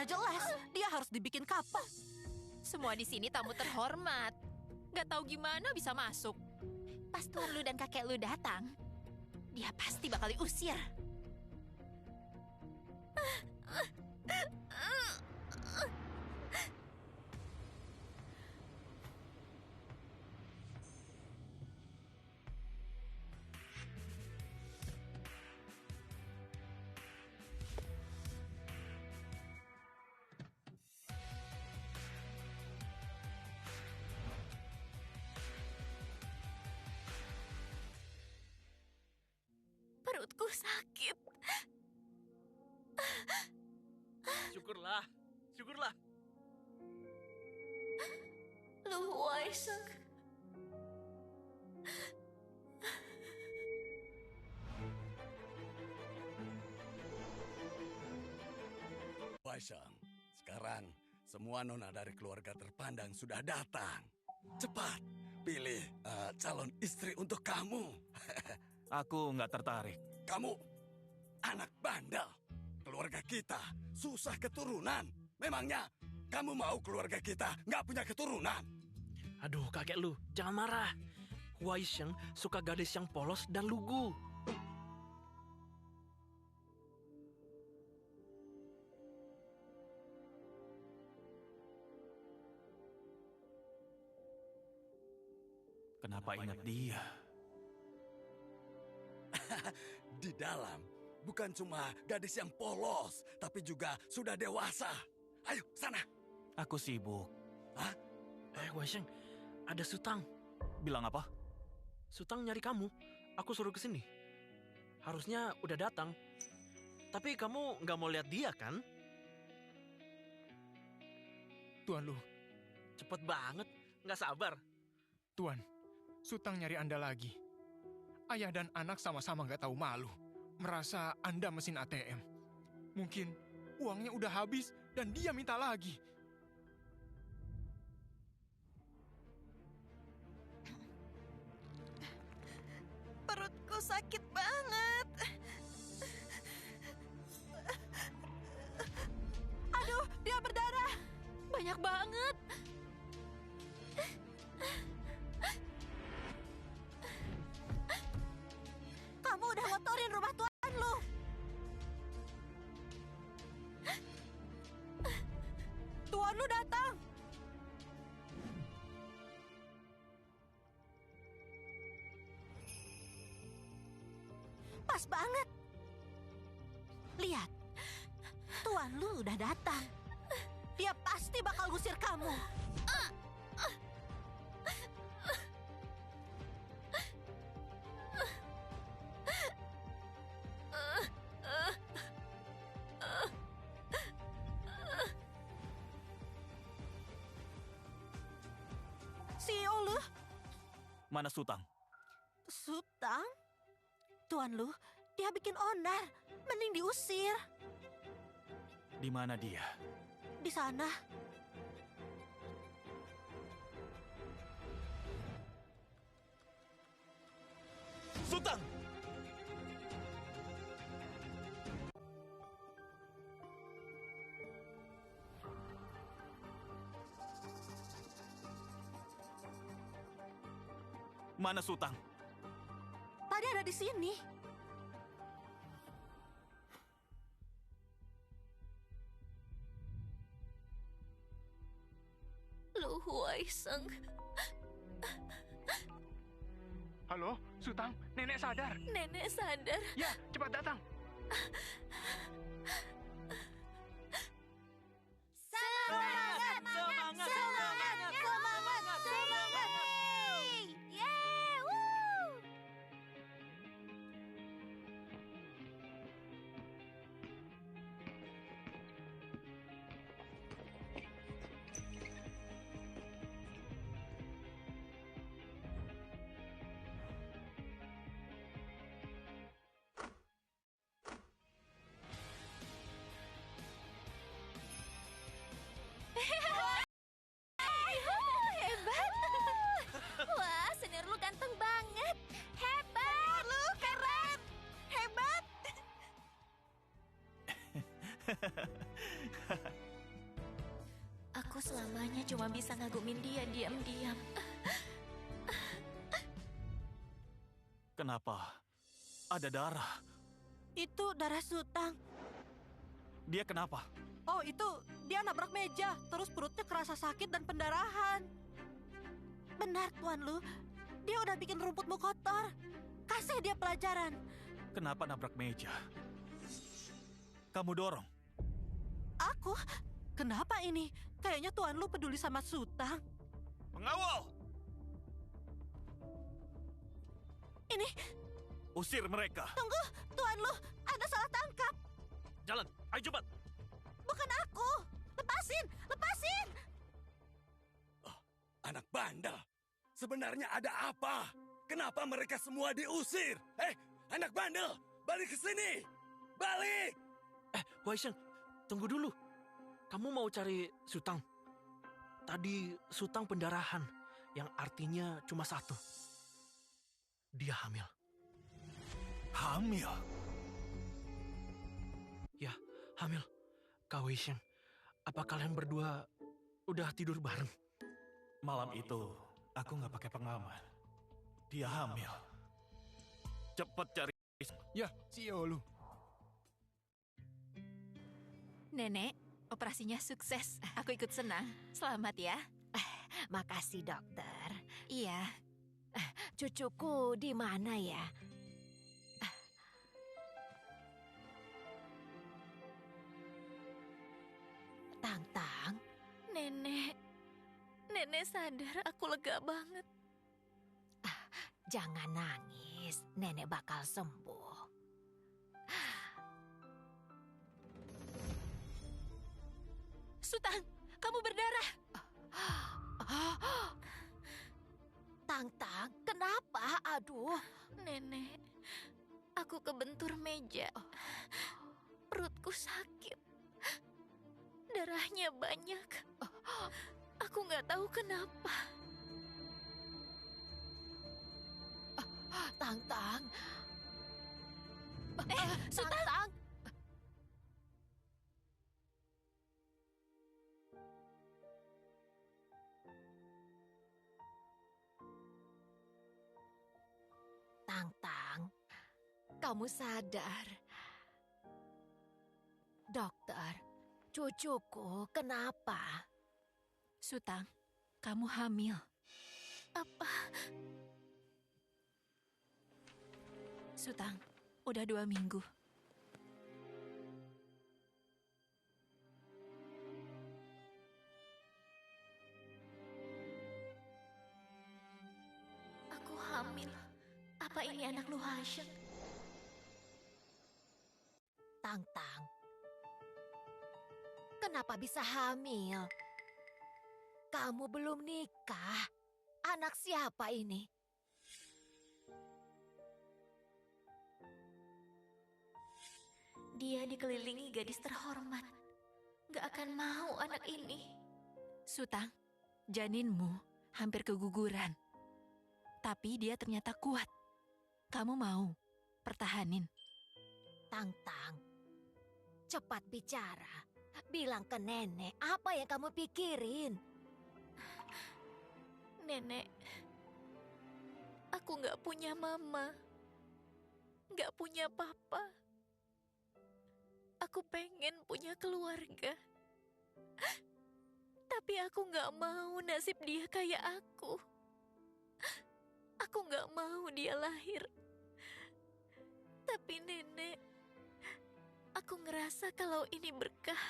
Udah jelas, dia harus dibikin kapok. Semua di sini tamu terhormat. Gak tahu gimana bisa masuk. Pas tuan lu dan kakek lu datang, dia pasti bakal diusir. Perutku sakit. Syukurlah, syukurlah. Lu Huaisheng. Huaisheng, sekarang semua nona dari keluarga terpandang sudah datang. Cepat, pilih calon istri untuk kamu. Aku nggak tertarik. Kamu anak bandel. Keluarga kita susah keturunan. Memangnya kamu mau keluarga kita nggak punya keturunan? Aduh, kakek lu, jangan marah. Huaisheng suka gadis yang polos dan lugu. Kenapa ingat dia? Di dalam bukan cuma gadis yang polos, tapi juga sudah dewasa. Ayo, sana. Aku sibuk. Hah? Huaisheng, ada Sutang. Bilang apa? Sutang nyari kamu. Aku suruh ke sini. Harusnya udah datang. Tapi kamu nggak mau lihat dia, kan? Tuan Lu, Cepet banget. Nggak sabar. Tuan, Sutang nyari Anda lagi. Ayah dan anak sama-sama nggak tahu malu. Merasa Anda mesin ATM. Mungkin uangnya udah habis dan dia minta lagi. Perutku sakit banget. Aduh, dia berdarah. Banyak banget. Kamu udah ngotorin rumah tuan lu. Tuan lu datang. Pas banget. Lihat, tuan lu udah datang. Dia pasti bakal ngusir kamu. CEO lu, Mana Sutang? Sutang? Tuan lu, dia bikin onar. Mending diusir. Di mana dia? Di sana. Sutang! Mana Sutang? Tadi ada di sini. Lu Huaisheng. Halo, Sutang, nenek sadar. Nenek sadar. Ya, cepat datang. Semangat! Semangat! Semangat! Semangat! Semangat! Yeay! Woo! Hebat. Wah, senior lu ganteng banget. Hebat. Lu keren! Hebat! selamanya cuma bisa ngagumin dia diam-diam. Kenapa? Ada darah. Itu darah Sutang. Dia kenapa? Oh, itu dia nabrak meja, terus perutnya kerasa sakit dan pendarahan. Benar, Tuan Lu. Dia udah bikin rumputmu kotor. Kasih dia pelajaran. Kenapa nabrak meja? Kamu dorong. Aku? Kenapa ini? Kayaknya Tuan Lu peduli sama Sutang. Pengawal! Ini, Usir mereka. tunggu, Tuan Lu, Anda salah tangkap. Jalan, ayo cepat. Bukan aku. Lepasin, lepasin. Anak bandel, sebenarnya ada apa? Kenapa mereka semua diusir? Anak bandel, balik ke sini! Balik! Wei Sheng, tunggu dulu. Kamu mau cari Sutang? Tadi Sutang pendarahan, yang artinya cuma satu. Dia hamil. Hamil? Ya, hamil. Kak Wei Sheng, apa kalian berdua udah tidur bareng? Malam itu, aku nggak pakai pengaman. Dia hamil. Cepat cari. Ya, CEO lu. Nenek, operasinya sukses. Aku ikut senang. Selamat ya. Makasih dokter. Iya. Cucuku di mana ya? Tang-tang, Nenek. Nenek sadar aku lega banget. jangan nangis. Nenek bakal sembuh. Sutang, kamu berdarah. Tang-tang, kenapa? Aduh, Nenek, aku kebentur meja. Perutku sakit. Darahnya banyak. Aku nggak tahu kenapa. Tang-tang. Sutang! Tang-tang. Tang-tang, kamu sadar? Dokter, cucuku kenapa? Sutang, kamu hamil. Apa? Sutang, udah 2 minggu. Aku hamil. Apa ini anak Lu Hasheng? Tang-tang, kenapa bisa hamil? Kamu belum nikah. Anak siapa ini? Dia dikelilingi gadis terhormat. Gak akan mau anak ini. Sutang, janinmu hampir keguguran. Tapi dia ternyata kuat. Kamu mau pertahanin? Tang-tang, cepat bicara. Bilang ke nenek apa yang kamu pikirin. Nenek, aku gak punya mama. Gak punya papa. Aku pengen punya keluarga. Tapi aku gak mau nasib dia kayak aku. Aku gak mau dia lahir. Tapi nenek, aku ngerasa kalau ini berkah.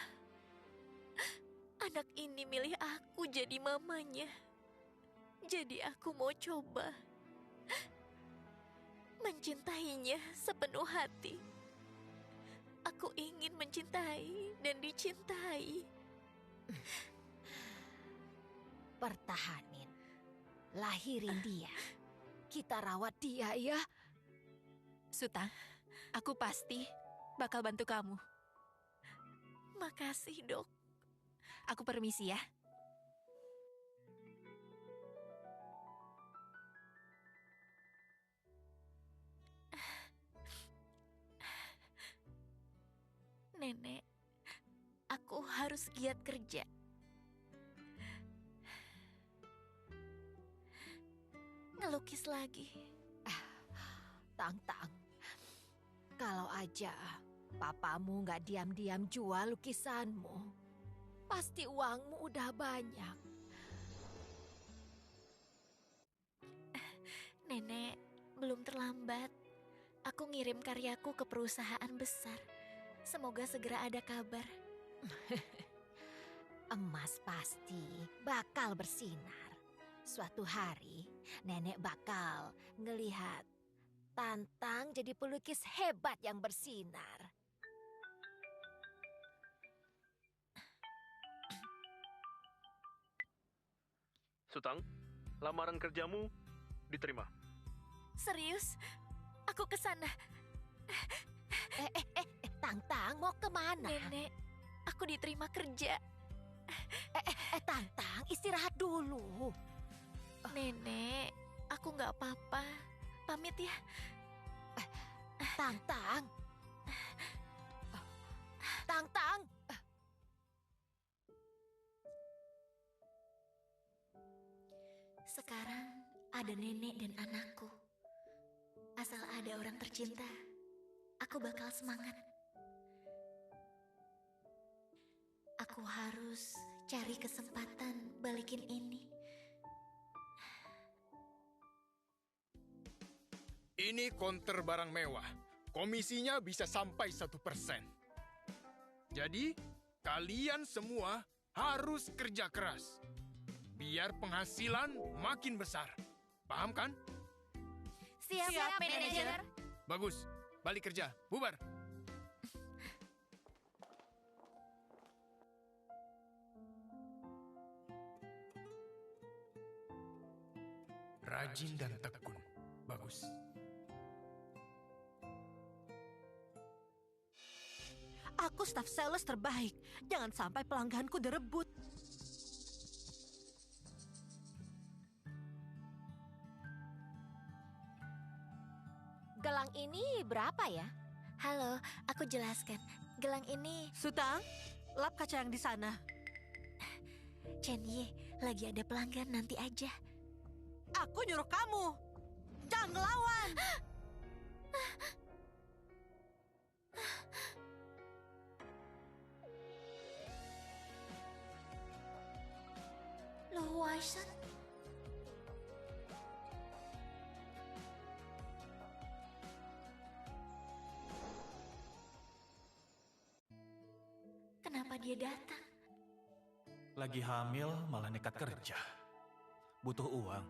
Anak ini milih aku jadi mamanya. Jadi aku mau coba mencintainya sepenuh hati. Aku ingin mencintai dan dicintai. Pertahanin. Lahirin dia. Kita rawat dia ya. Sutang, aku pasti bakal bantu kamu. Makasih, Dok. Aku permisi ya. Nenek, aku harus giat kerja. melukis lagi. Tang-tang, kalau aja papamu nggak diam-diam jual lukisanmu, pasti uangmu udah banyak. Nenek, belum terlambat. Aku ngirim karyaku ke perusahaan besar. Semoga segera ada kabar. Emas pasti bakal bersinar. Suatu hari, nenek bakal ngelihat Tantang jadi pelukis hebat yang bersinar. Sutang, lamaran kerjamu diterima. Serius? Aku ke sana. Tantang mau kemana? Nenek, aku diterima kerja. Tantang, istirahat dulu. Nenek, aku nggak apa-apa. Pamit ya. Tantang. Tantang. Sekarang ada nenek dan anakku. Asal ada orang tercinta, aku bakal semangat. Aku harus cari kesempatan balikin ini. Ini konter barang mewah. Komisinya bisa sampai 1%. Jadi, kalian semua harus kerja keras. Biar penghasilan makin besar. Paham kan? Siap, manajer. Bagus. Balik kerja. Bubar. Rajin dan tekun. Bagus. Aku staf sales terbaik. Jangan sampai pelangganku direbut. Gelang ini berapa ya? Halo, aku jelaskan. Gelang ini, Sutang, lap kaca yang di sana. Chenye, lagi ada pelanggan, nanti aja. Aku nyuruh kamu. Jangan ngelawan. Loh, Waisan. Kenapa dia datang? Lagi hamil malah nekat kerja. Butuh uang.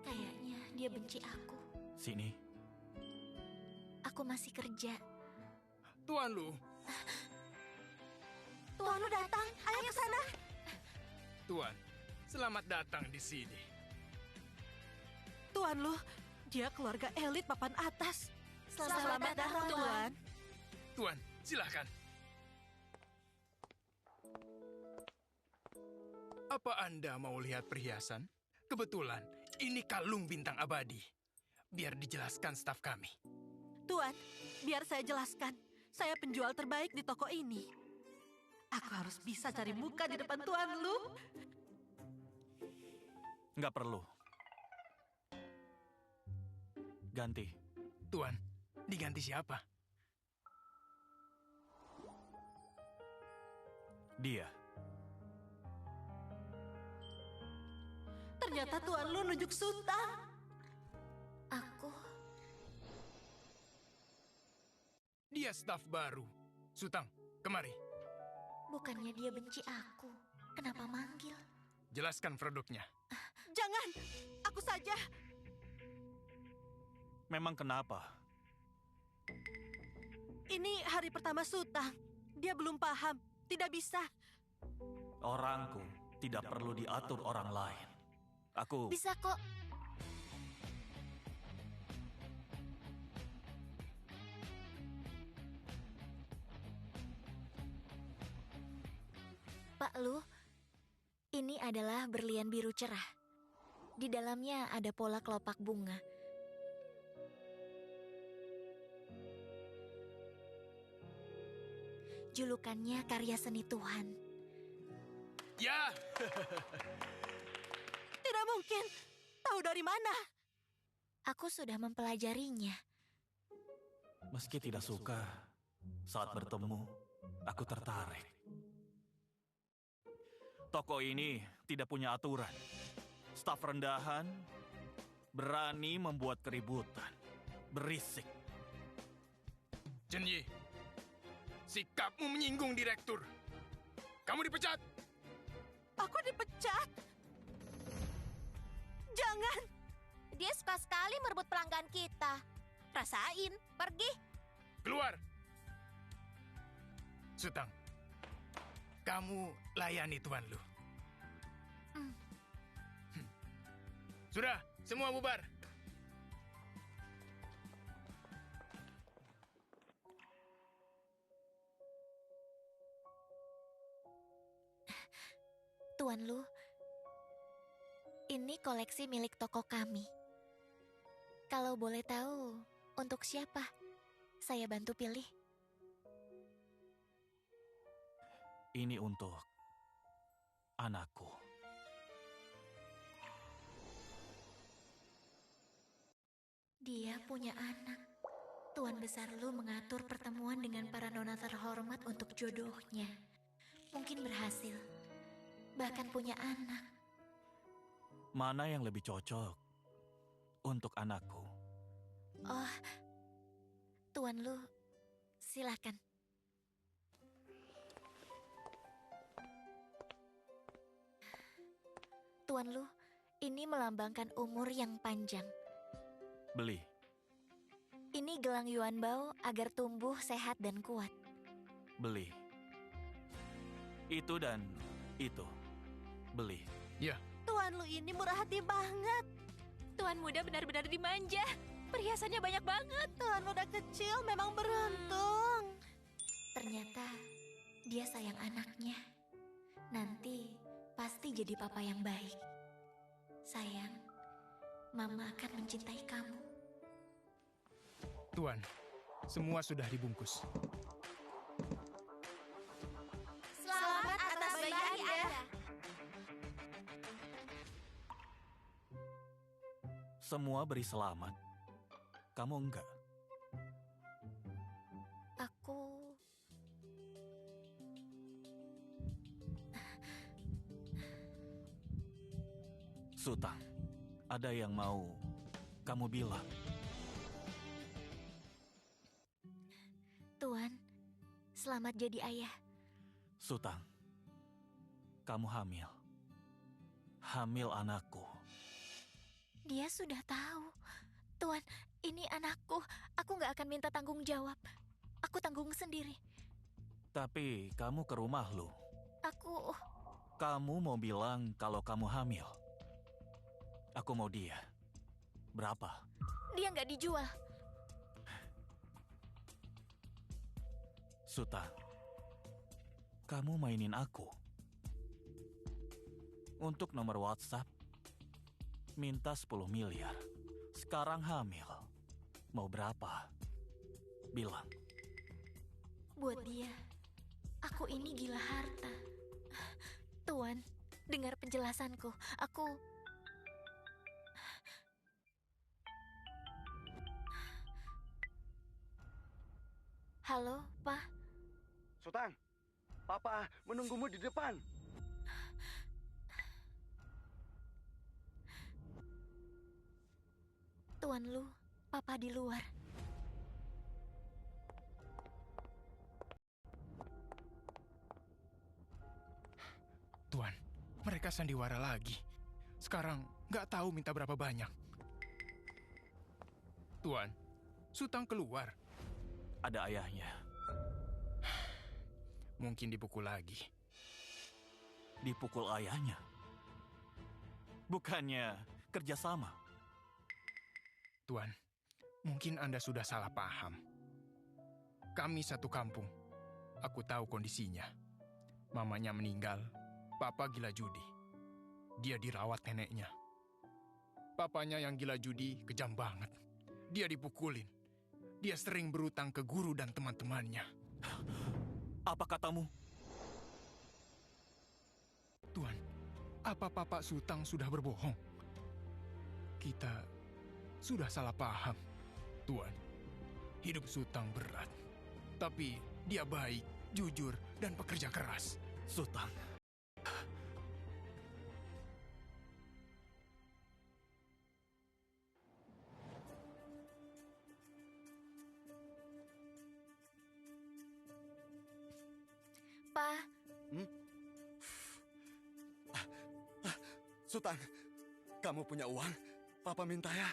Kayaknya dia benci aku. Sini. Aku masih kerja. Tuan Lu. Tuan lu datang. Ayo ke sana. Tuan, selamat datang di sini. Tuan lu, dia keluarga elit papan atas. Selamat datang, Tuan. Tuan, silakan. Apa Anda mau lihat perhiasan? Kebetulan, ini kalung bintang abadi. Biar dijelaskan staf kami. Tuan, biar saya jelaskan. Saya penjual terbaik di toko ini. Aku harus bisa cari muka di depan Tuan lu. Nggak perlu. Ganti. Tuan, diganti siapa? Dia. Ternyata Tuan lu nunjuk Sutang. Aku, Dia staf baru. Sutang, kemari. bukannya dia benci aku. Kenapa manggil? Jelaskan produknya. Jangan, aku saja. Memang kenapa? Ini hari pertama Sutang. Dia belum paham. Tidak bisa. Orangku tidak perlu diatur orang lain. Aku... Bisa kok. Pak Lu, ini adalah berlian biru cerah. Di dalamnya ada pola kelopak bunga. Julukannya karya seni Tuhan. Ya, Tidak mungkin. Tahu dari mana? Aku sudah mempelajarinya. Meski tidak suka, saat bertemu, aku tertarik. Toko ini tidak punya aturan. Staf rendahan berani membuat keributan. Berisik. Chen Yi, sikapmu menyinggung direktur. Kamu dipecat. Aku dipecat. Jangan. Dia suka sekali merebut pelanggan kita. Rasain, pergi. Keluar. Sutang, kamu layani tuan lu. Sudah, semua bubar. Tuan Lu, ini koleksi milik toko kami. Kalau boleh tahu, untuk siapa? Saya bantu pilih. Ini untuk anakku. Dia punya anak. Tuan Besar Lu mengatur pertemuan dengan para nona terhormat untuk jodohnya. Mungkin berhasil. Bahkan punya anak. Mana yang lebih cocok untuk anakku? Oh, Tuan Lu, silakan. Tuan Lu, ini melambangkan umur yang panjang. Beli. Ini gelang Yuan Bao agar tumbuh sehat dan kuat. Beli. Itu dan itu. Beli. Tuan Lu ini murah hati banget. Tuan muda benar-benar dimanja. Perhiasannya banyak banget. Tuan muda kecil memang beruntung. Ternyata dia sayang anaknya. Nanti pasti jadi papa yang baik. Sayang, Mama akan mencintai kamu. Tuan, semua sudah dibungkus. Selamat atas bayi Anda. Semua beri selamat. Kamu enggak. Aku... Sutang, ada yang mau kamu bilang? Tuan, selamat jadi ayah. Sutang, kamu hamil. Hamil anakku. Dia sudah tahu. Tuan, ini anakku. Aku nggak akan minta tanggung jawab. Aku tanggung sendiri. Tapi kamu ke rumah lu. Aku... Kamu mau bilang kalau kamu hamil. Aku mau dia. Berapa? Dia nggak dijual. Sutang, kamu mainin aku. Untuk nomor WhatsApp, minta 10 miliar. Sekarang hamil. Mau berapa? Bilang. Buat dia, aku ini gila harta. Tuan, dengar penjelasanku. Aku... Halo, Pak. Sutang, Papa menunggumu di depan. Tuan Lu, Papa di luar. Tuan, mereka sandiwara lagi. Sekarang nggak tahu minta berapa banyak. Tuan, Sutang keluar. Ada ayahnya. Mungkin dipukul lagi. Dipukul ayahnya. Bukannya kerjasama. Tuan, mungkin Anda sudah salah paham. Kami satu kampung. Aku tahu kondisinya. Mamanya meninggal, Papa gila judi. Dia dirawat neneknya. Papanya yang gila judi kejam banget. Dia dipukulin. Dia sering berutang ke guru dan teman-temannya. Apa katamu? Tuan, apa Papa Sutang sudah berbohong? sudah salah paham. Tuan, hidup Sutang berat. Tapi dia baik, jujur, dan pekerja keras. Sutang. Pa, Sutang, kamu punya uang? Papa minta ya.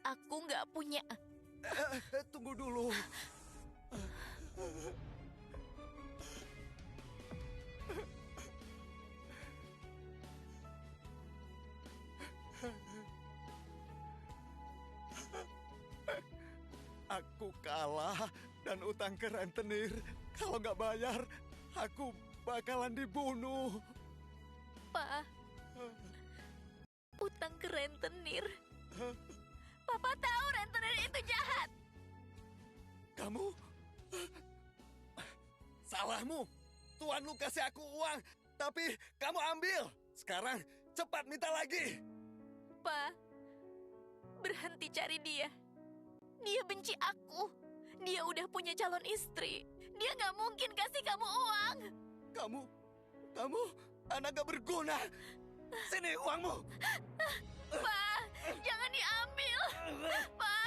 aku nggak punya. Tunggu dulu. Aku kalah dan utang ke rentenir. Kalau nggak bayar, aku bakalan dibunuh. Pa, utang ke rentenir. Papa tahu rentenir itu jahat. Kamu? Salahmu. Tuan lu kasih aku uang, tapi kamu ambil. Sekarang cepat minta lagi. Pa, berhenti cari dia. Dia benci aku. Dia udah punya calon istri. Dia nggak mungkin kasih kamu uang. Kamu anak gak berguna. Sini uangmu. Pa, jangan diambil. Pa.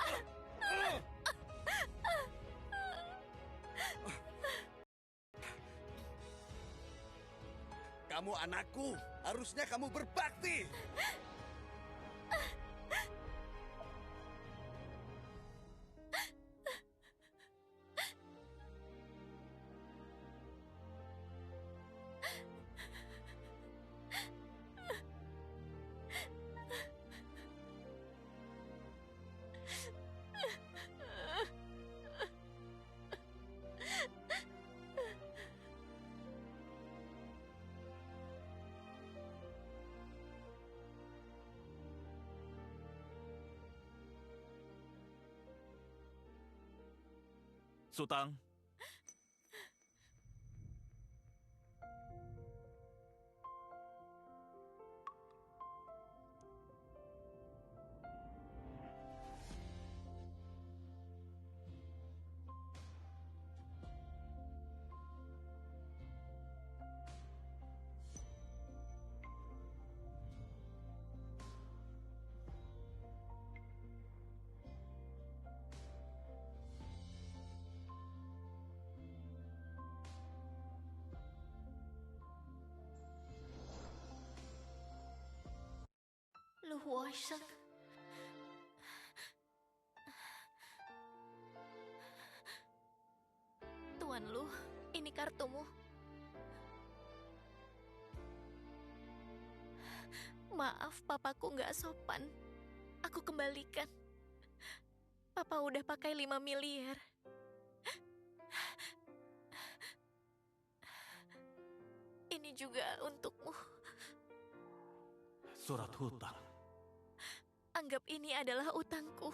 Kamu anakku, harusnya kamu berbakti. Sutang. Lu Huosheng. Tuan Lu, ini kartumu. Maaf, papaku nggak sopan. Aku kembalikan. Papa udah pakai 5 miliar. Ini juga untukmu. Surat hutang. Anggap ini adalah utangku.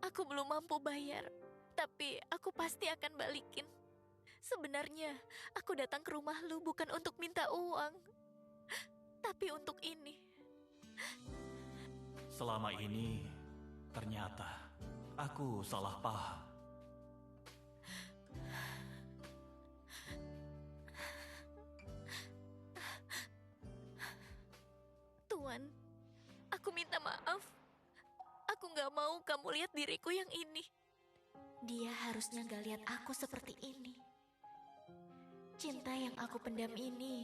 Aku belum mampu bayar, tapi aku pasti akan balikin. Sebenarnya, aku datang ke rumah lu bukan untuk minta uang, tapi untuk ini. Selama ini, ternyata aku salah paham. Tuan, aku minta maaf. Aku gak mau kamu lihat diriku yang ini. Dia harusnya gak lihat aku seperti ini. Cinta yang aku pendam ini